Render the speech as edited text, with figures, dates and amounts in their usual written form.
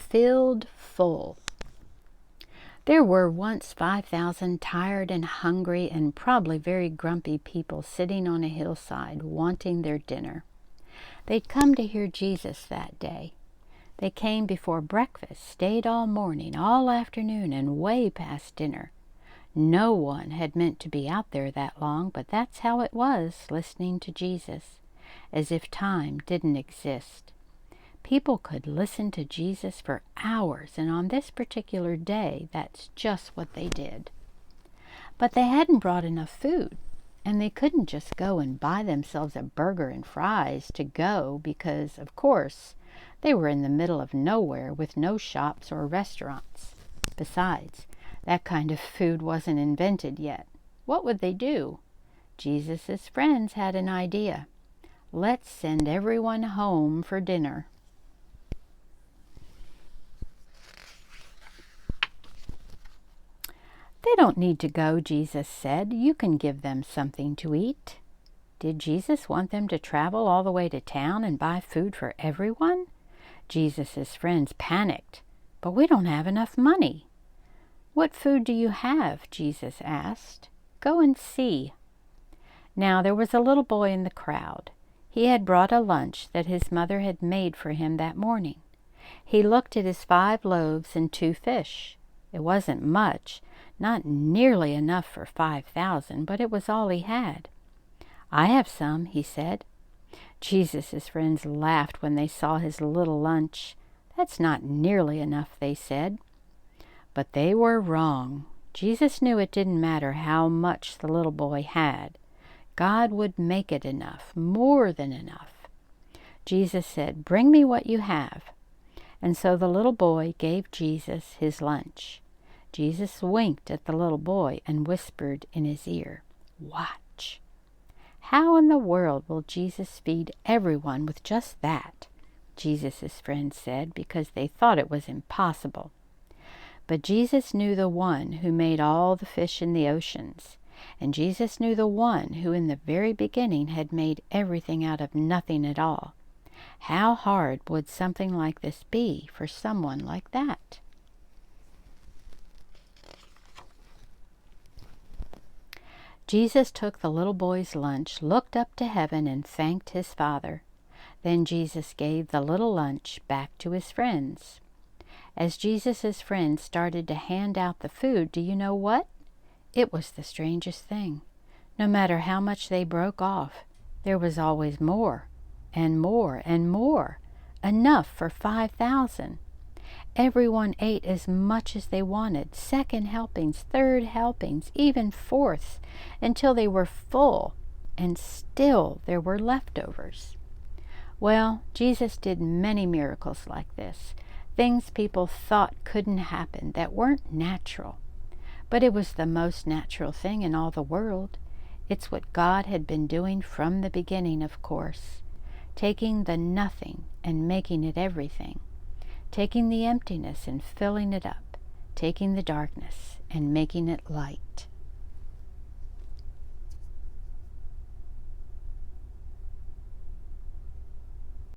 filled full. There were once 5,000 tired and hungry and probably very grumpy people sitting on a hillside wanting their dinner. They'd come to hear Jesus that day. They came before breakfast, stayed all morning, all afternoon, and way past dinner. No one had meant to be out there that long, but that's how it was, listening to Jesus, as if time didn't exist. People could listen to Jesus for hours, and on this particular day, that's just what they did. But they hadn't brought enough food, and they couldn't just go and buy themselves a burger and fries to go because, of course, they were in the middle of nowhere with no shops or restaurants. Besides, that kind of food wasn't invented yet. What would they do? Jesus' friends had an idea. Let's send everyone home for dinner. They don't need to go, Jesus said. You can give them something to eat. Did Jesus want them to travel all the way to town and buy food for everyone? Jesus' friends panicked. But we don't have enough money. What food do you have? Jesus asked. Go and see. Now there was a little boy in the crowd. He had brought a lunch that his mother had made for him that morning. He looked at his 5 loaves and 2 fish. It wasn't much, not nearly enough for 5,000, but it was all he had. I have some, he said. Jesus' friends laughed when they saw his little lunch. That's not nearly enough, they said. But they were wrong. Jesus knew it didn't matter how much the little boy had. God would make it enough, more than enough. Jesus said, "Bring me what you have." And so the little boy gave Jesus his lunch. Jesus winked at the little boy and whispered in his ear, "Watch." How in the world will Jesus feed everyone with just that? Jesus' friends said, because they thought it was impossible. But Jesus knew the one who made all the fish in the oceans. And Jesus knew the one who in the very beginning had made everything out of nothing at all. How hard would something like this be for someone like that? Jesus took the little boy's lunch, looked up to heaven, and thanked his Father. Then Jesus gave the little lunch back to his friends. As Jesus' friends started to hand out the food, do you know what? It was the strangest thing. No matter how much they broke off, there was always more, and more, and more. Enough for 5,000. Everyone ate as much as they wanted, 2nd helpings, 3rd helpings, even 4ths, until they were full, and still there were leftovers. Well, Jesus did many miracles like this, things people thought couldn't happen, that weren't natural. But it was the most natural thing in all the world. It's what God had been doing from the beginning, of course, taking the nothing and making it everything. Taking the emptiness and filling it up, taking the darkness and making it light.